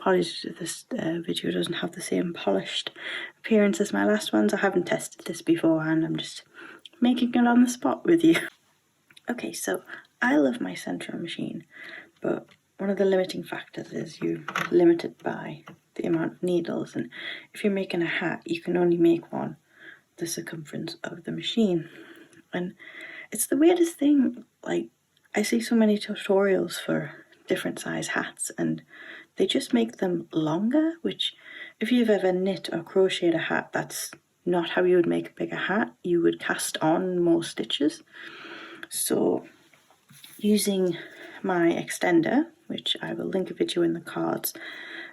apologies if this video doesn't have the same polished appearance as my last ones. I haven't tested this beforehand, I'm just making it on the spot with you. Okay, so I love my Sentro machine, but one of the limiting factors is you're limited by the amount of needles, and if you're making a hat, you can only make one the circumference of the machine. And it's the weirdest thing, like, I see so many tutorials for different size hats and they just make them longer, which if you've ever knit or crocheted a hat, that's not how you would make a bigger hat. You would cast on more stitches. So using my extender, which I will link a video in the cards,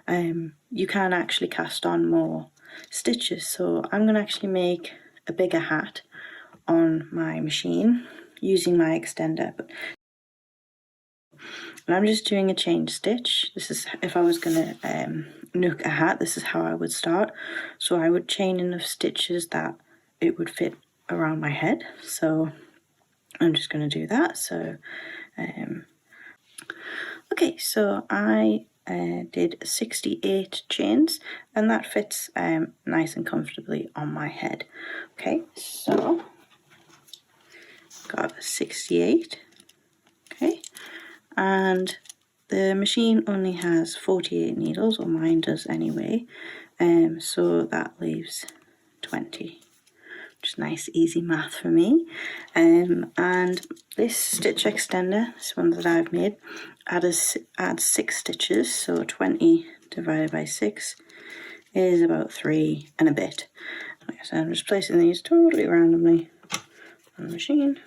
you can actually cast on more stitches. So I'm going to actually make a bigger hat on my machine using my extender. And I'm just doing a chain stitch. This is if I was going to nook a hat, this is how I would start. So I would chain enough stitches that it would fit around my head. So I'm just going to do that. So okay, so I did 68 chains and that fits nice and comfortably on my head. Okay, so got 68. Okay, and the machine only has 48 needles, or mine does anyway, so that leaves 20. Just nice easy math for me. And this stitch extender, this one that I've made, adds 6 stitches, so 20 divided by 6 is about 3 and a bit. Like I said, I'm just placing these totally randomly on the machine.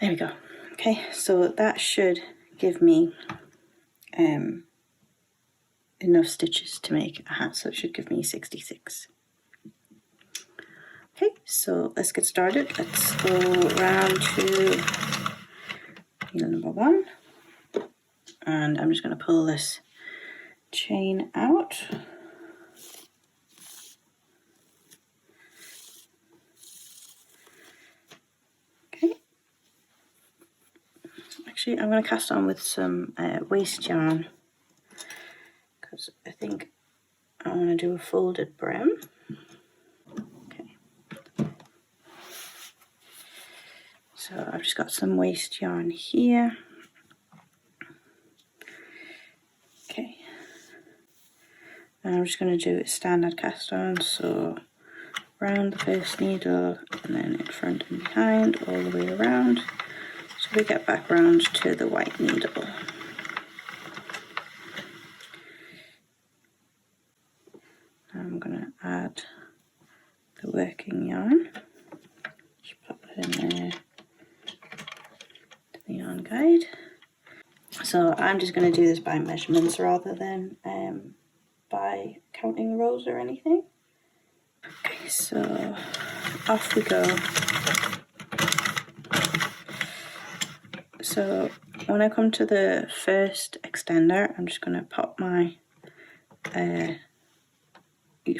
There we go. Okay, so that should give me enough stitches to make a hat, so it should give me 66. Okay, so let's get started. Let's go around to needle number 1, and I'm just going to pull this chain out. Okay, actually I'm going to cast on with some waste yarn because I think I want to do a folded brim. So I've just got some waste yarn here. Okay, and I'm just going to do a standard cast on, so round the first needle and then in front and behind all the way around, so we get back round to the white needle. I'm going to add the working yarn, just pop it in there. Yarn guide. So I'm just going to do this by measurements rather than by counting rows or anything. Okay, so off we go. So when I come to the first extender, I'm just going to pop my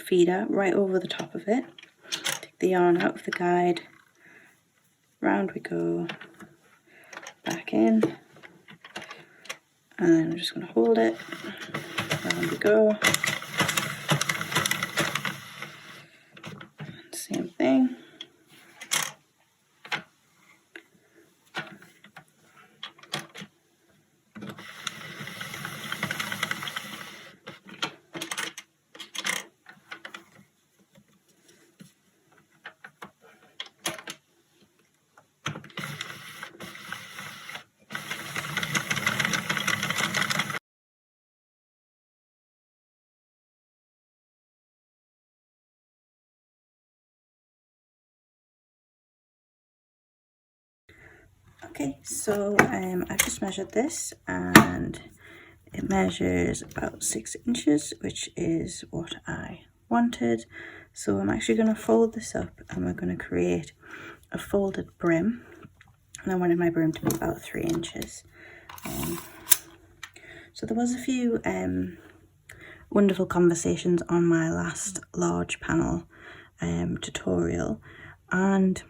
feeder right over the top of it, take the yarn out of the guide, round we go, back in, and then I'm just going to hold it, round we go, same thing. Okay, so I've just measured this and it measures about 6 inches, which is what I wanted. So I'm actually going to fold this up and we're going to create a folded brim. And I wanted my brim to be about 3 inches. So there was a few wonderful conversations on my last large panel tutorial, and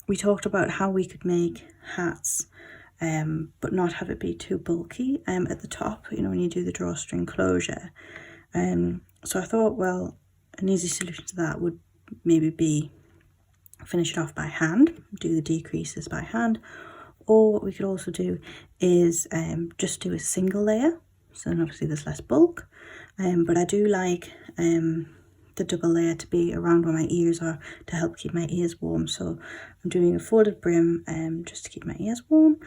we talked about how we could make hats but not have it be too bulky at the top, you know, when you do the drawstring closure. So I thought, well, an easy solution to that would maybe be finish it off by hand, do the decreases by hand, or what we could also do is just do a single layer. So then obviously there's less bulk, but I do like the double layer to be around where my ears are to help keep my ears warm. So I'm doing a folded brim just to keep my ears warm,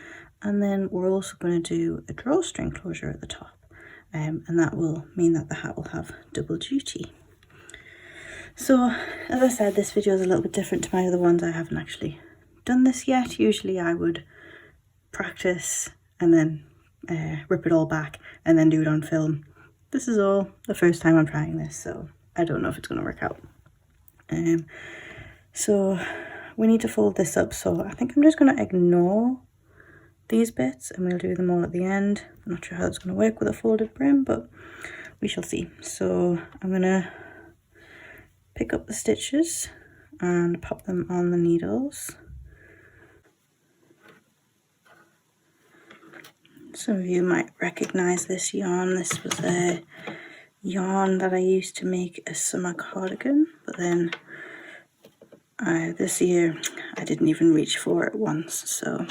and then we're also going to do a drawstring closure at the top, and that will mean that the hat will have double duty. So as I said, this video is a little bit different to my other ones. I haven't actually done this yet. Usually I would practice and then rip it all back and then do it on film. This is all the first time I'm trying this, so I don't know if it's going to work out. So we need to fold this up, so I think I'm just going to ignore these bits and we'll do them all at the end. I'm not sure how it's going to work with a folded brim, but we shall see. So I'm going to pick up the stitches and pop them on the needles. Some of you might recognize this yarn. This was a yarn that I used to make a summer cardigan, but then this year I didn't even reach for it once. So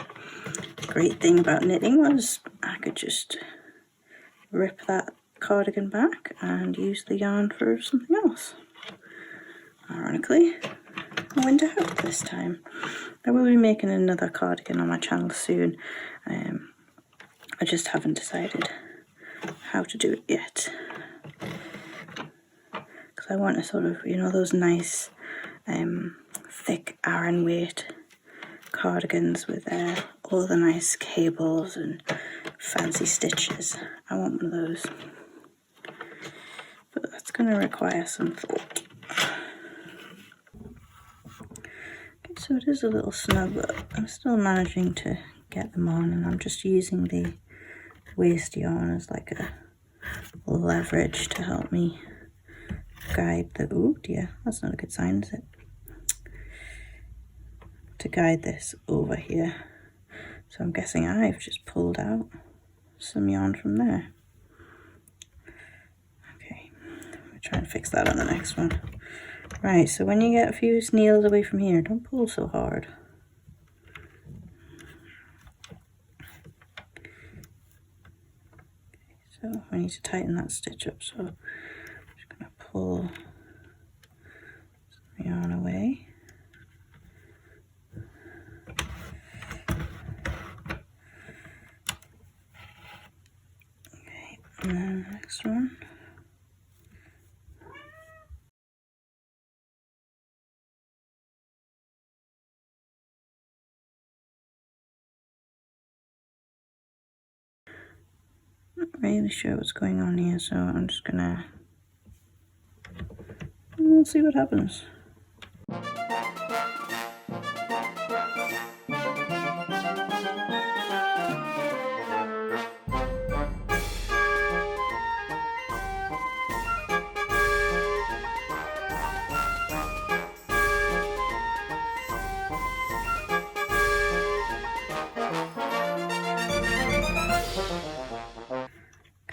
the great thing about knitting was I could just rip that cardigan back and use the yarn for something else. Ironically, I went out this time. I will be making another cardigan on my channel soon. I just haven't decided how to do it yet. Because I want a sort of, you know, those nice thick Aran weight cardigans with all the nice cables and fancy stitches. I want one of those. But that's going to require some thought. So it is a little snug, but I'm still managing to get them on, and I'm just using the waste yarn as like a leverage to help me guide the, oh dear, that's not a good sign, is it? To guide this over here. So I'm guessing I've just pulled out some yarn from there. Okay, we'll try and fix that on the next one. Right, so when you get a few needles away from here, don't pull so hard. Okay, so I need to tighten that stitch up, so I'm just going to pull some yarn away. Okay, and then the next one. Not really sure what's going on here, so I'm just gonna, we'll see what happens.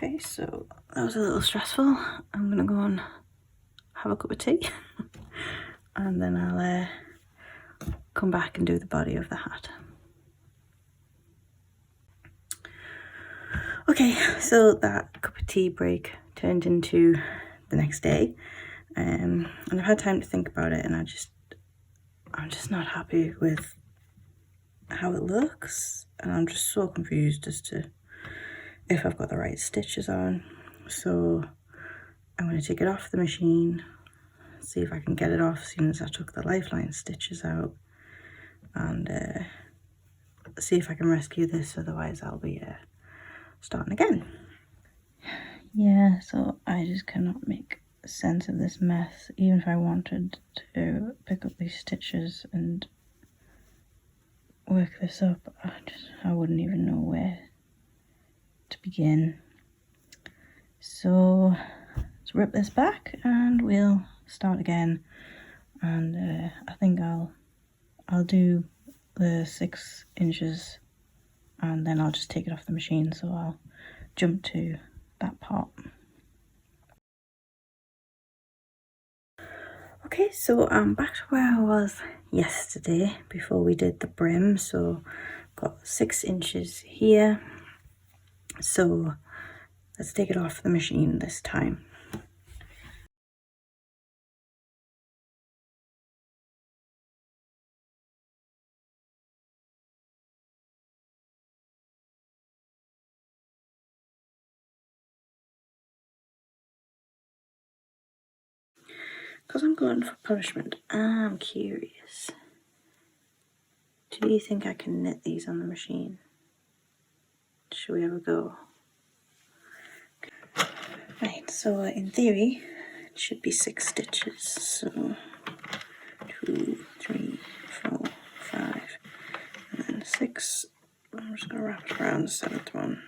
Okay, so that was a little stressful. I'm gonna go and have a cup of tea and then I'll come back and do the body of the hat. Okay, so that cup of tea break turned into the next day, and I've had time to think about it, and I'm just not happy with how it looks, and I'm just so confused as to if I've got the right stitches on. So I'm going to take it off the machine, see if I can get it off as soon as I took the lifeline stitches out, and see if I can rescue this, otherwise I'll be starting again. Yeah, so I just cannot make sense of this mess. Even if I wanted to pick up these stitches and work this up, I wouldn't even know where to begin. So let's rip this back and we'll start again, and I think I'll do the 6 inches and then I'll just take it off the machine, so I'll jump to that part. Okay, so I'm back to where I was yesterday before we did the brim. So got 6 inches here, so let's take it off the machine this time. Because I'm going for punishment, I'm curious. Do you think I can knit these on the machine? Should we have a go? Okay. Right, so in theory, it should be 6 stitches. So 2, 3, 4, 5, and then 6. I'm just going to wrap it around the 7th one.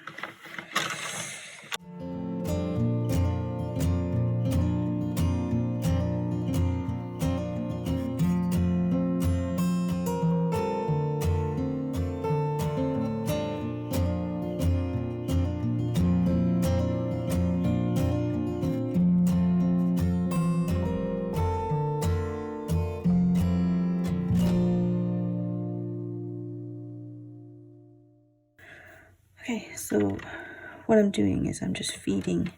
Okay, so what I'm doing is I'm just feeding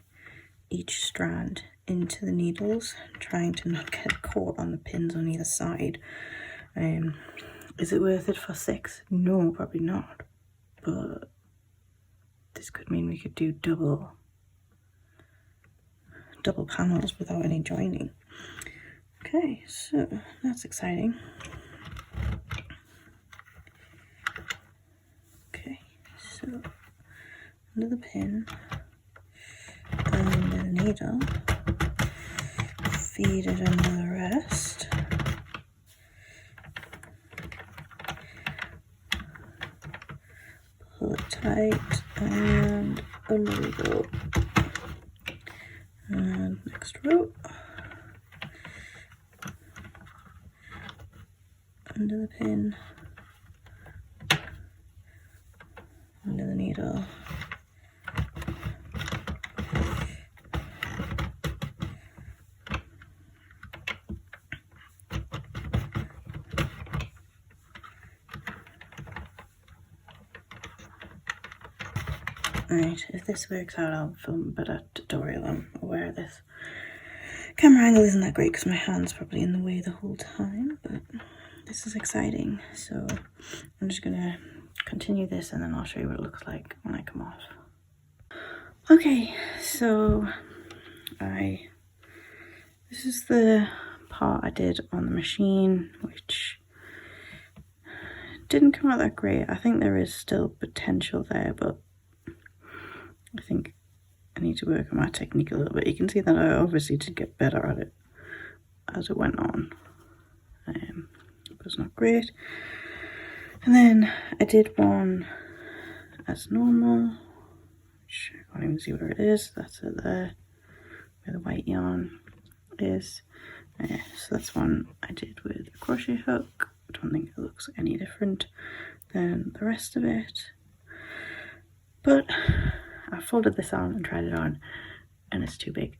each strand into the needles, trying to not get caught on the pins on either side. Is it worth it for 6? No, probably not. But this could mean we could do double panels without any joining. Okay, so that's exciting. Okay, so under the pin, under the needle, feed it under the rest. Pull it tight, and under we go. And next row. Under the pin, under the needle. Right, if this works out, I'll film a better tutorial. I'm aware this camera angle isn't that great because my hand's probably in the way the whole time, but this is exciting. So I'm just gonna continue this and then I'll show you what it looks like when I come off. Okay, so this is the part I did on the machine, which didn't come out that great. I think there is still potential there, but I think I need to work on my technique a little bit. You can see that I obviously did get better at it as it went on. It was not great. And then I did one as normal, which I can't even see where it is. That's it there, where the white yarn is. So that's one I did with a crochet hook. I don't think it looks any different than the rest of it. But I folded this on and tried it on, and it's too big.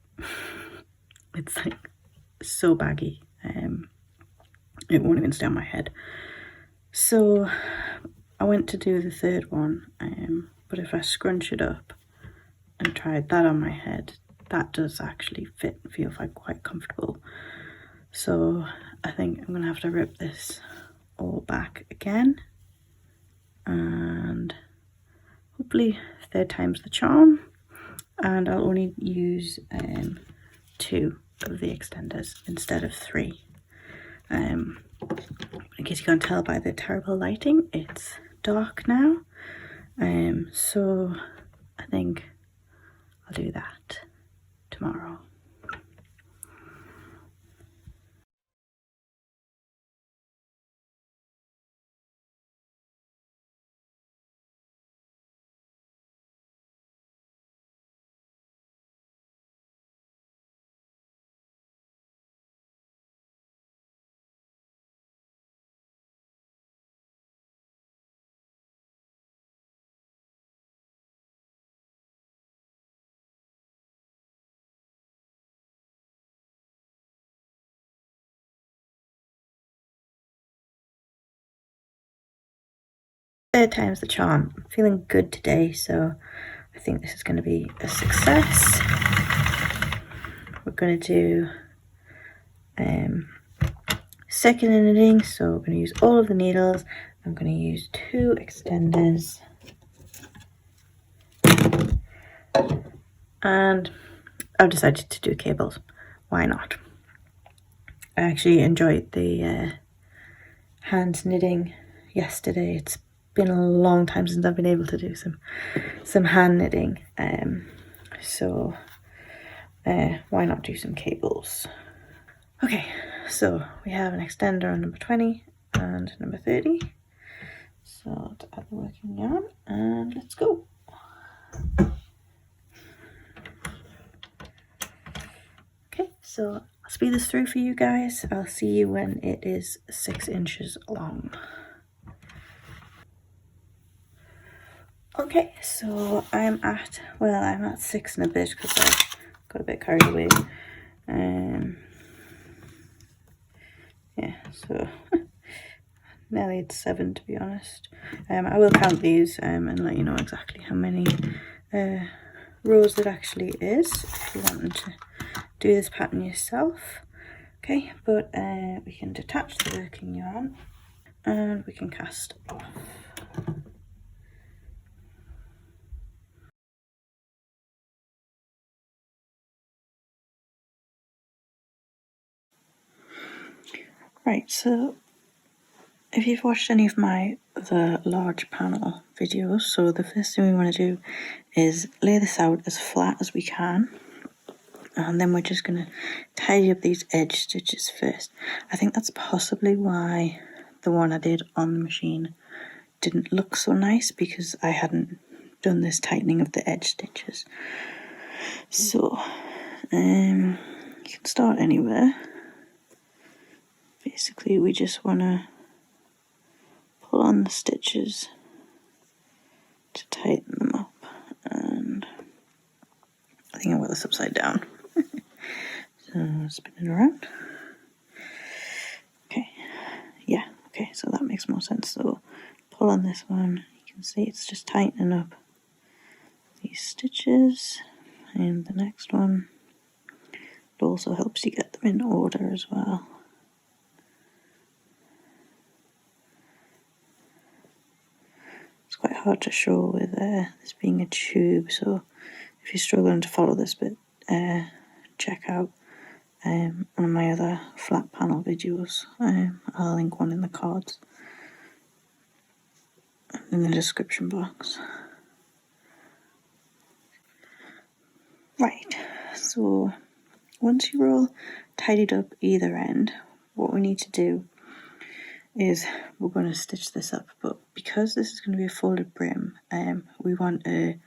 It's like so baggy. It won't even stay on my head. So I went to do the third one, but if I scrunch it up and tried that on my head, that does actually fit and feel like quite comfortable. So I think I'm gonna have to rip this all back again, and hopefully 3rd time's the charm, and I'll only use 2 of the extenders instead of 3. In case you can't tell by the terrible lighting, it's dark now, so I think I'll do that tomorrow. third time's the charm. I'm feeling good today, so I think this is going to be a success. We're going to do second knitting, so we're going to use all of the needles. I'm going to use 2 extenders, and I've decided to do cables. Why not? I actually enjoyed the hand knitting yesterday. It's been a long time since I've been able to do some hand knitting, so why not do some cables? Okay, so we have an extender on number 20 and number 30. So to add the working yarn, and let's go. Okay, so I'll speed this through for you guys. I'll see you when it is 6 inches long. Okay, so I'm at 6 and a bit because I got a bit carried away. Yeah, so nearly at 7 to be honest. I will count these and let you know exactly how many rows it actually is if you wanted to do this pattern yourself. Okay, but we can detach the working yarn and we can cast off. Right, so if you've watched any of my other large panel videos, so the first thing we want to do is lay this out as flat as we can, and then we're just going to tidy up these edge stitches first. I think that's possibly why the one I did on the machine didn't look so nice, because I hadn't done this tightening of the edge stitches. So you can start anywhere. Basically we just want to pull on the stitches to tighten them up, and I think I got this upside down. So spinning around. Okay, yeah, okay, so that makes more sense. So pull on this one, you can see it's just tightening up these stitches, and the next one, it also helps you get them in order as well. It's quite hard to show with this being a tube, so if you're struggling to follow this bit, check out one of my other flat panel videos. I'll link one in the cards in the description box. Right, so once you're all tidied up either end, what we need to do is we're going to stitch this up, but because this is going to be a folded brim, we want a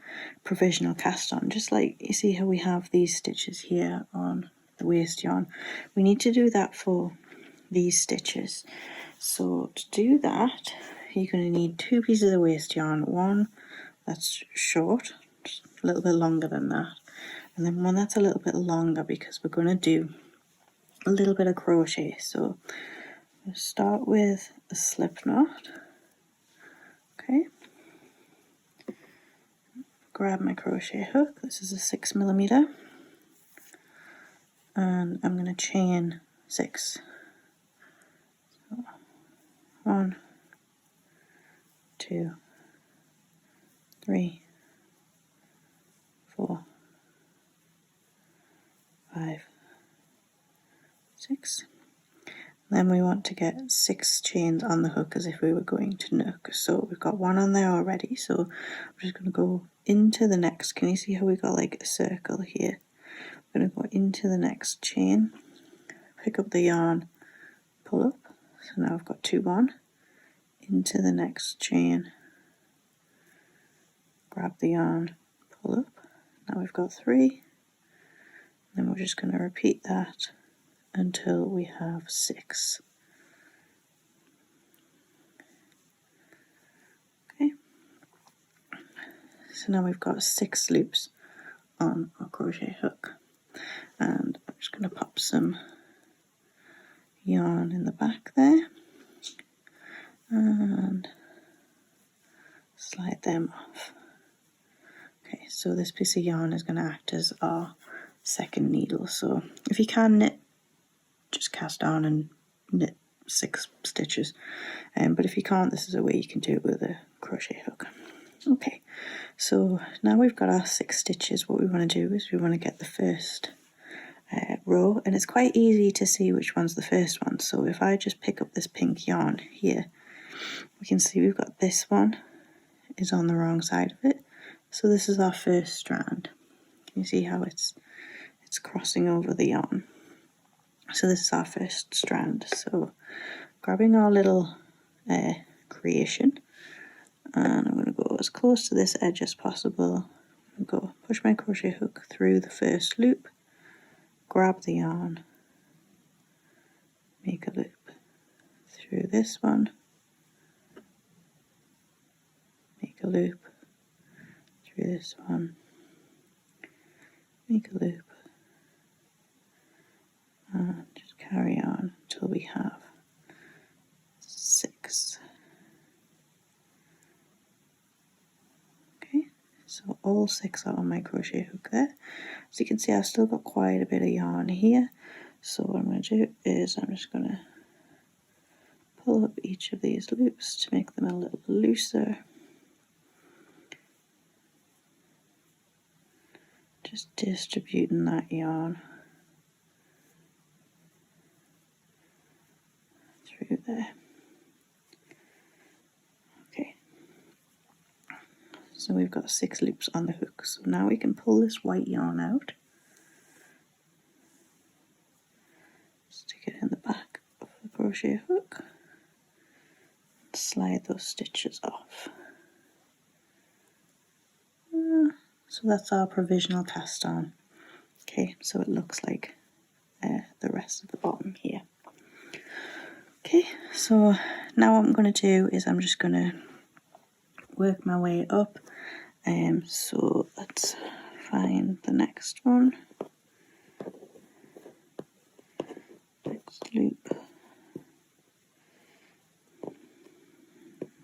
provisional cast on, just like you see how we have these stitches here on the waist yarn. We need to do that for these stitches. So to do that, you're going to need 2 pieces of waist yarn, one that's short, just a little bit longer than that, and then one that's a little bit longer, because we're going to do a little bit of crochet. So we'll start with a slip knot. Okay, grab my crochet hook, this is a 6mm, and I'm going to chain 6. So 1, 2, 3, 4, 5, 6. Then we want to get 6 chains on the hook as if we were going to nook. So we've got 1 on there already, so I'm just going to go into the next. Can you see how we got like a circle here? I'm going to go into the next chain, pick up the yarn, pull up. So now I've got 2 on, into the next chain, grab the yarn, pull up. Now we've got 3. Then we're just going to repeat that until we have 6. Okay, so now we've got 6 loops on our crochet hook, and I'm just going to pop some yarn in the back there, and slide them off. Okay, so this piece of yarn is going to act as our second needle. So if you can knit, just cast on and knit 6 stitches. But if you can't, this is a way you can do it with a crochet hook. Okay, so now we've got our 6 stitches. What we want to do is we want to get the first row, and it's quite easy to see which one's the first one. So if I just pick up this pink yarn here, we can see we've got this one is on the wrong side of it. So this is our first strand. Can you see how it's crossing over the yarn? So this is our first strand. So grabbing our little creation, and I'm going to go as close to this edge as possible. Go push my crochet hook through the first loop, grab the yarn, make a loop through this one, make a loop through this one, make a loop, and just carry on until we have 6. Okay, so all 6 are on my crochet hook there. As you can see, I've still got quite a bit of yarn here. So what I'm going to do is I'm just going to pull up each of these loops to make them a little looser. Just distributing that yarn through there. Okay, so we've got 6 loops on the hook. So now we can pull this white yarn out, stick it in the back of the crochet hook, and slide those stitches off. So that's our provisional cast on. Okay, so it looks like the rest of the bottom here. Okay, so now what I'm going to do is I'm just going to work my way up. So let's find the next one. Next loop.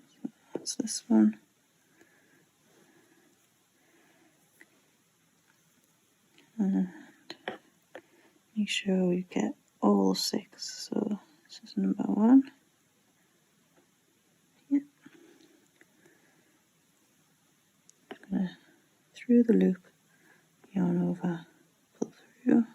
So that's this one. And make sure we get all 6. So this is number 1. Yep. I'm gonna through the loop, yarn over, pull through.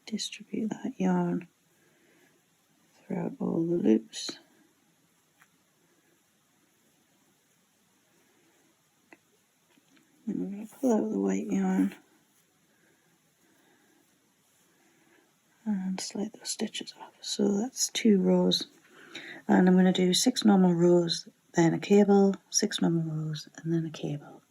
Distribute that yarn throughout all the loops. And we're going to pull out the white yarn and slide those stitches off. So that's 2 rows. And I'm going to do 6 normal rows, then a cable, 6 normal rows, and then a cable.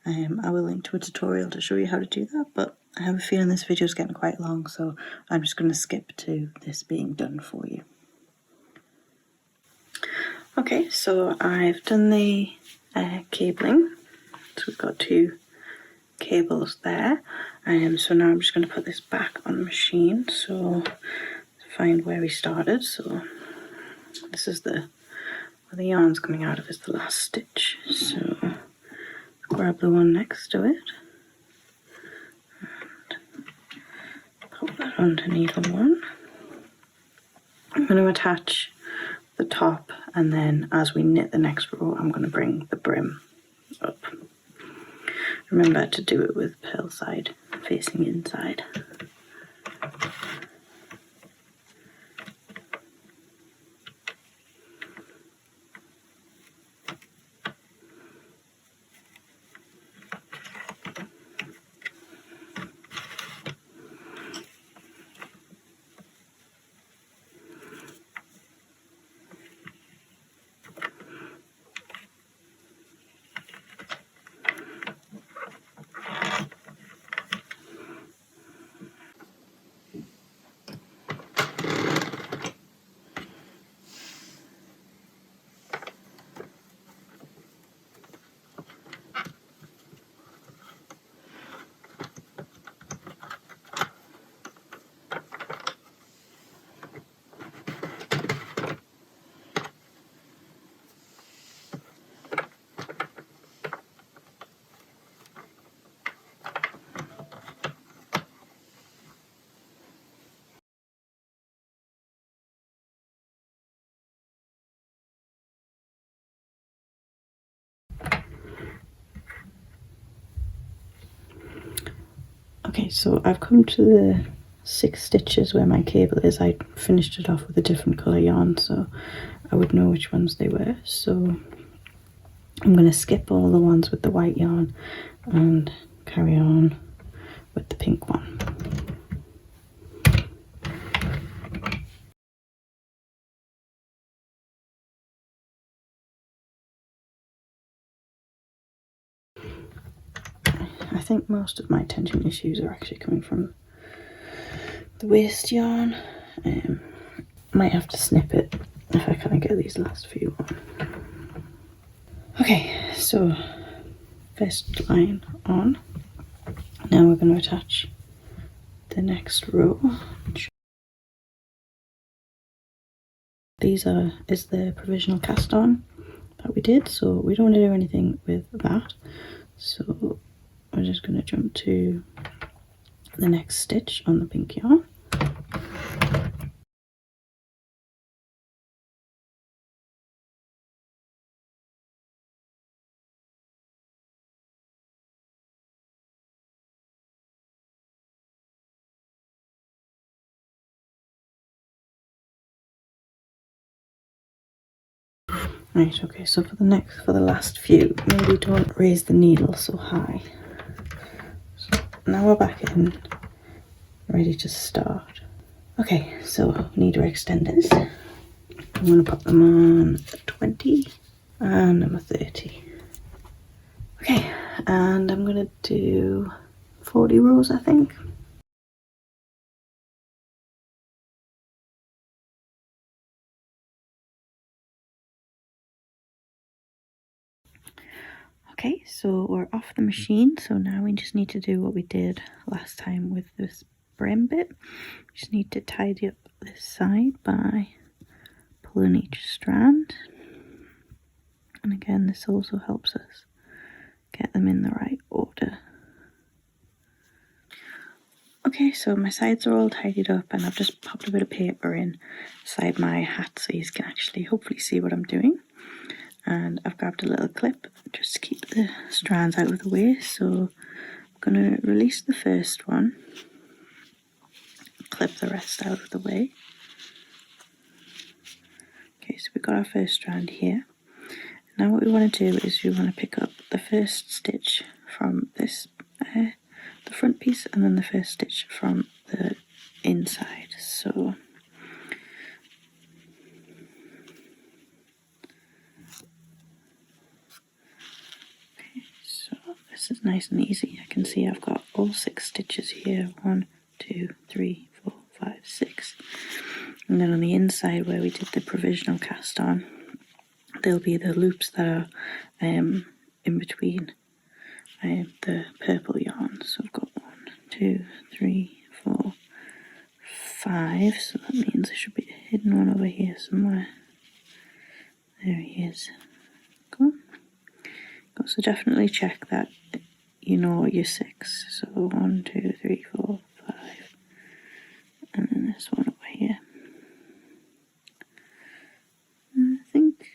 I will link to a tutorial to show you how to do that, but I have a feeling this video is getting quite long, so I'm just going to skip to this being done for you. Okay, so I've done the cabling, so we've got 2 cables there. So now I'm just going to put this back on the machine, so find where we started. So this is where the yarn's coming out of is the last stitch, so grab the one next to it and pop that onto needle 1. I'm going to attach the top, and then as we knit the next row I'm going to bring the brim up. Remember to do it with purl side facing inside. Okay, so I've come to the 6 stitches where my cable is. I finished it off with a different colour yarn so I would know which ones they were. So I'm going to skip all the ones with the white yarn and carry on with the pink one. I think most of my tension issues are actually coming from the waste yarn. Might have to snip it if I can't get these last few on. Okay, so first line on. Now we're going to attach the next row. Is the provisional cast on that we did, so we don't want to do anything with that. So we're just going to jump to the next stitch on the pink yarn. Right, okay, so for the last few, maybe don't raise the needle so high. So now we're back in, ready to start. Okay, so need our extenders. I'm going to pop them on 20 and number 30. Okay, and I'm going to do 40 rows, I think. Okay, so we're off the machine, so now we just need to do what we did last time with this brim bit. We just need to tidy up this side by pulling each strand. And again, this also helps us get them in the right order. Okay, so my sides are all tidied up and I've just popped a bit of paper inside my hat so you can actually hopefully see what I'm doing. And I've grabbed a little clip just to keep the strands out of the way. So I'm going to release the first one, clip the rest out of the way. Okay, so we've got our first strand here. Now what we want to do is we want to pick up the first stitch from this, the front piece, and then the first stitch from the inside. So this is nice and easy. I can see I've got all 6 stitches here. 1, 2, 3, 4, 5, 6. And then on the inside where we did the provisional cast on, there'll be the loops that are in between the purple yarn. So I've got 1, 2, 3, 4, 5. So that means there should be a hidden one over here somewhere. There he is. Go. So definitely check that you know your 6. So 1, 2, 3, 4, 5, and then this one over here. I think,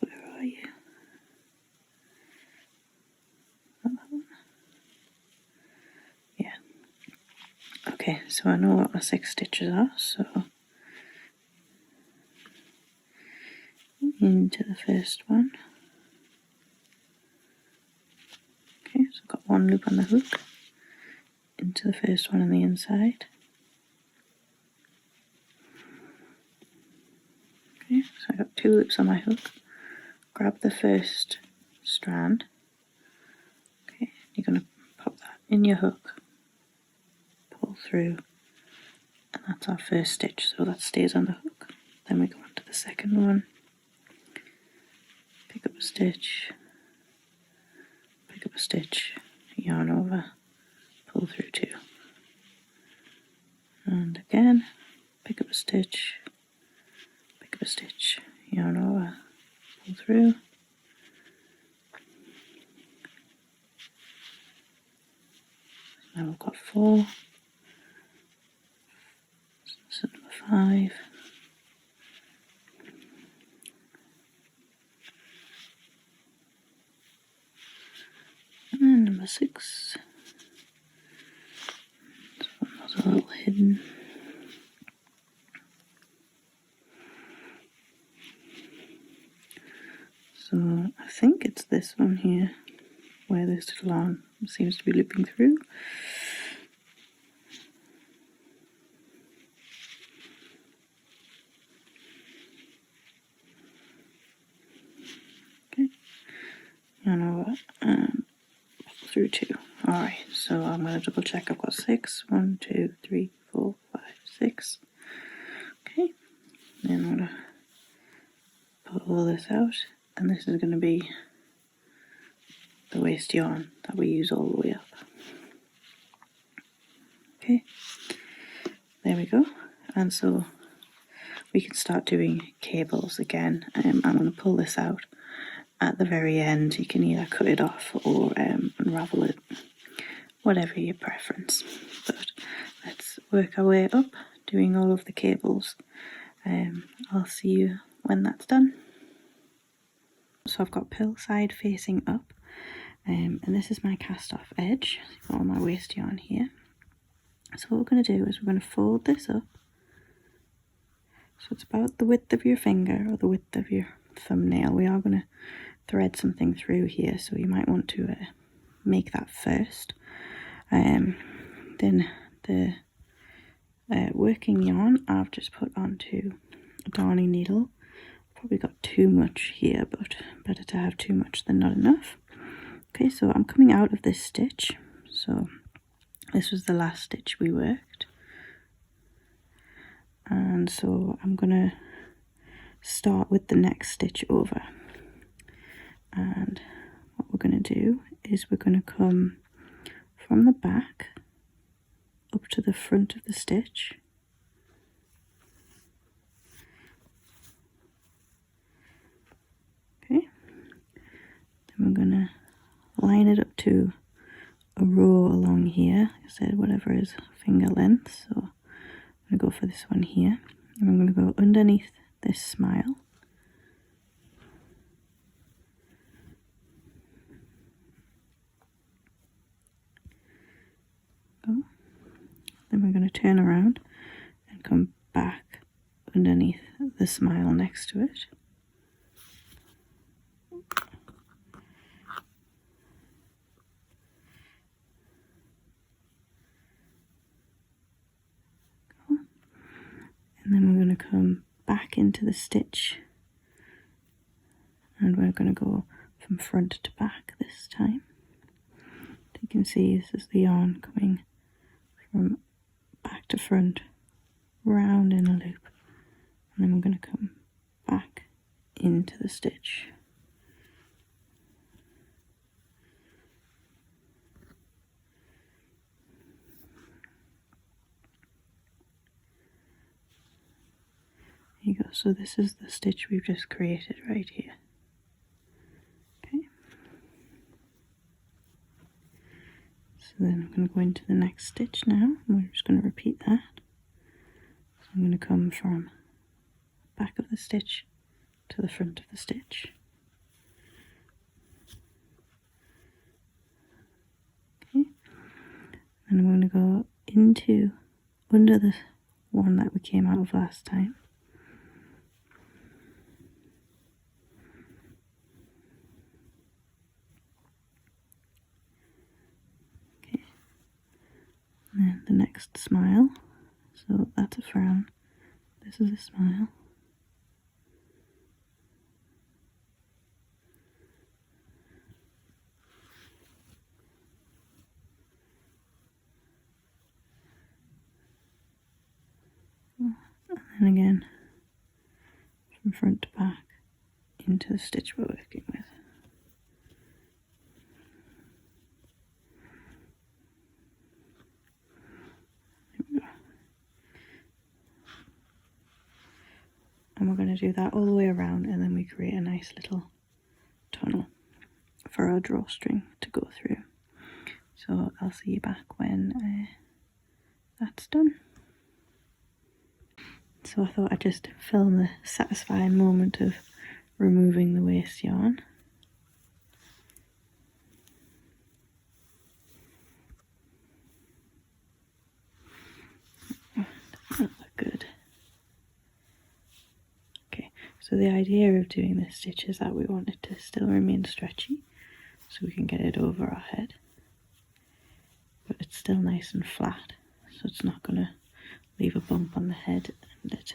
where are you? That one? Yeah. Okay, so I know what my 6 stitches are, so into the first one. Okay, so I've got 1 loop on the hook, into the first one on the inside. Okay, so I've got 2 loops on my hook. Grab the first strand. Okay, you're going to pop that in your hook, pull through, and that's our first stitch, so that stays on the hook. Then we go on to the second one, pick up a stitch, pick up a stitch, yarn over, pull through 2. And again, pick up a stitch, pick up a stitch, yarn over, pull through. Now we've got 4. So number 5. And number 6. this one here, where this little arm seems to be looping through. Okay, yarn over and through 2. Alright, so I'm going to double check I've got 6. 1, 2, 3, 4, 5, 6. Okay, then I'm going to pull all this out, and this is going to be the waste yarn that we use all the way up. Okay, there we go. And so we can start doing cables again. I'm going to pull this out at the very end. You can either cut it off or unravel it, whatever your preference. But let's work our way up doing all of the cables. I'll see you when that's done. So I've got pill side facing up, and this is my cast off edge. I've got all my waste yarn here. So what we're going to do is we're going to fold this up so it's about the width of your finger or the width of your thumbnail. We are going to thread something through here, so you might want to make that first. Then the working yarn I've just put onto a darning needle. Probably got too much here, but better to have too much than not enough. Okay, so I'm coming out of this stitch. So this was the last stitch we worked. And so I'm going to start with the next stitch over. And what we're going to do is we're going to come from the back up to the front of the stitch. Okay, then we're going to line it up to a row along here. Like I said, whatever is finger length. So I'm going to go for this one here. And I'm going to go underneath this smile. Go. Then we're going to turn around and come back underneath the smile next to it. And then we're going to come back into the stitch, and we're going to go from front to back this time. You can see this is the yarn coming from back to front, round in a loop, and then we're going to come back into the stitch. There you go, so this is the stitch we've just created right here. Okay. So then I'm going to go into the next stitch now, and we're just going to repeat that. So I'm going to come from the back of the stitch to the front of the stitch. Okay. And I'm going to go into under the one that we came out of last time. And then the next smile, so that's a frown, this is a smile. And then again, from front to back, into the stitch we're working with. And we're going to do that all the way around, and then we create a nice little tunnel for our drawstring to go through. So I'll see you back when that's done. So I thought I'd just film the satisfying moment of removing the waste yarn. Doesn't look good. Okay, so the idea of doing this stitch is that we want it to still remain stretchy. so we can get it over our head. But it's still nice and flat, so it's not going to leave a bump on the head, and it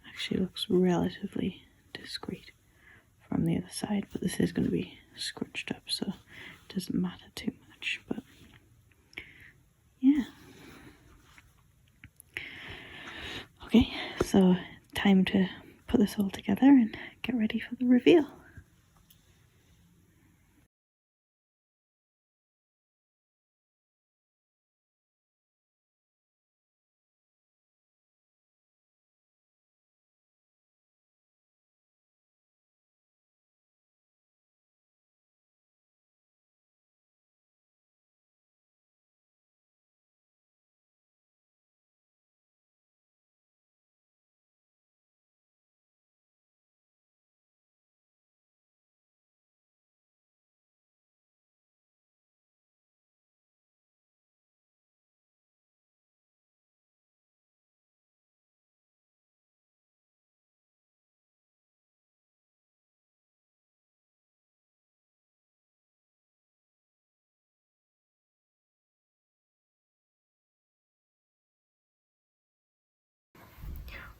actually looks relatively discreet from the other side. But this is going to be scrunched up, so it doesn't matter too much. But yeah. Okay, so time to put this all together and get ready for the reveal.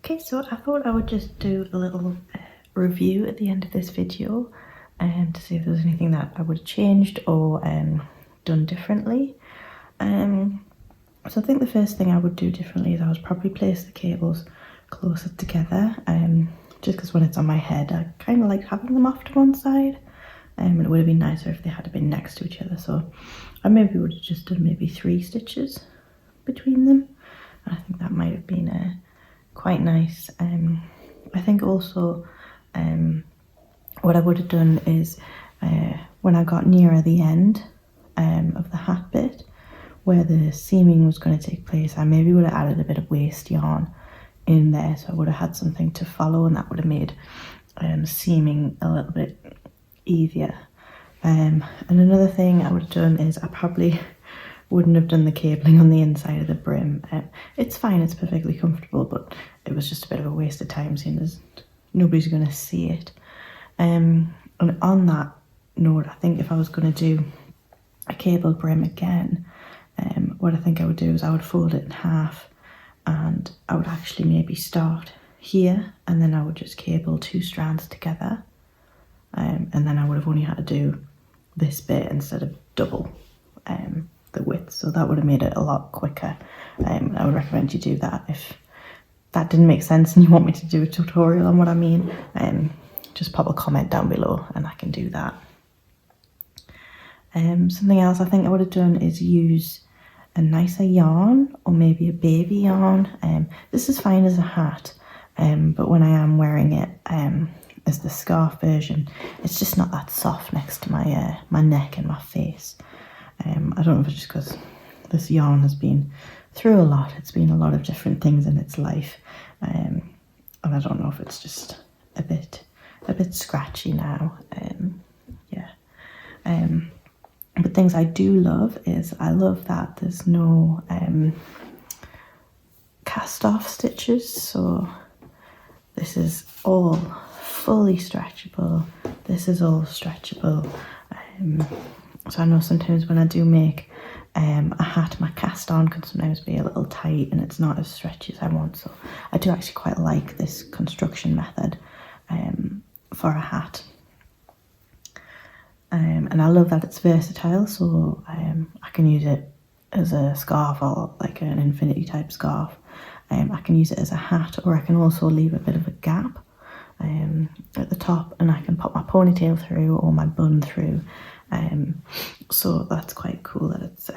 Okay, so I thought I would just do a little review at the end of this video and to see if there was anything that I would have changed or done differently. So I think the first thing I would do differently is I would probably place the cables closer together, just because when it's on my head I kind of like having them off to one side, and it would have been nicer if they had been next to each other. So I maybe would have just done maybe 3 stitches between them. I think that might have been quite nice. I think also what I would have done is when I got nearer the end of the hat bit where the seaming was going to take place, I maybe would have added a bit of waste yarn in there, so I would have had something to follow, and that would have made seaming a little bit easier. And another thing I would have done is I probably wouldn't have done the cabling on the inside of the brim. It's fine, it's perfectly comfortable, but it was just a bit of a waste of time seeing as nobody's going to see it. And on that note, I think if I was going to do a cabled brim again, what I think I would do is I would fold it in half, and I would actually maybe start here, and then I would just cable 2 strands together, and then I would have only had to do this bit instead of double the width, so that would have made it a lot quicker. I would recommend you do that. If that didn't make sense and you want me to do a tutorial on what I mean, just pop a comment down below and I can do that. Something else I think I would have done is use a nicer yarn, or maybe a baby yarn. This is fine as a hat, but when I am wearing it as the scarf version, it's just not that soft next to my my neck and my face. I don't know if it's just because this yarn has been through a lot. It's been a lot of different things in its life, and I don't know if it's just a bit scratchy now. Yeah. But things I do love is I love that there's no cast off stitches, so this is all fully stretchable. This is all stretchable. So I know sometimes when I do make a hat, my cast on can sometimes be a little tight and it's not as stretchy as I want. So I do actually quite like this construction method for a hat. And I love that it's versatile, so I can use it as a scarf, or like an infinity type scarf. I can use it as a hat, or I can also leave a bit of a gap at the top, and I can pop my ponytail through or my bun through. So that's quite cool that it's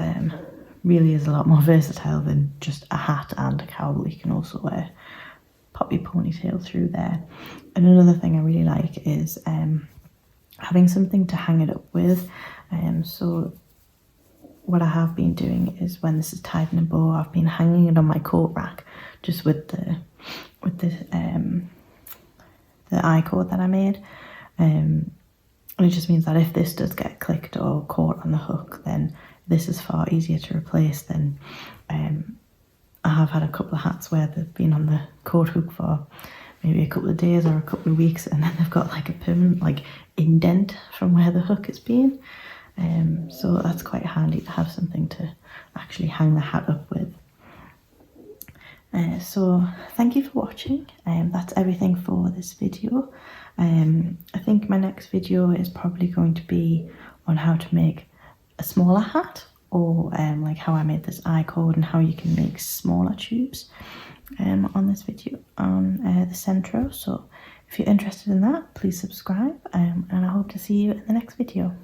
really is a lot more versatile than just a hat and a cowl. You can also pop your ponytail through there. And another thing I really like is having something to hang it up with. So what I have been doing is when this is tied in a bow, I've been hanging it on my coat rack just with the eye cord that I made. And it just means that if this does get clicked or caught on the hook, then this is far easier to replace than I have had a couple of hats where they've been on the coat hook for maybe a couple of days or a couple of weeks, and then they've got like a permanent like indent from where the hook has been. So that's quite handy to have something to actually hang the hat up with. So thank you for watching. That's everything for this video. I think my next video is probably going to be on how to make a smaller hat, or like how I made this eye cord and how you can make smaller tubes on this video on the Sentro. So if you're interested in that, please subscribe, and I hope to see you in the next video.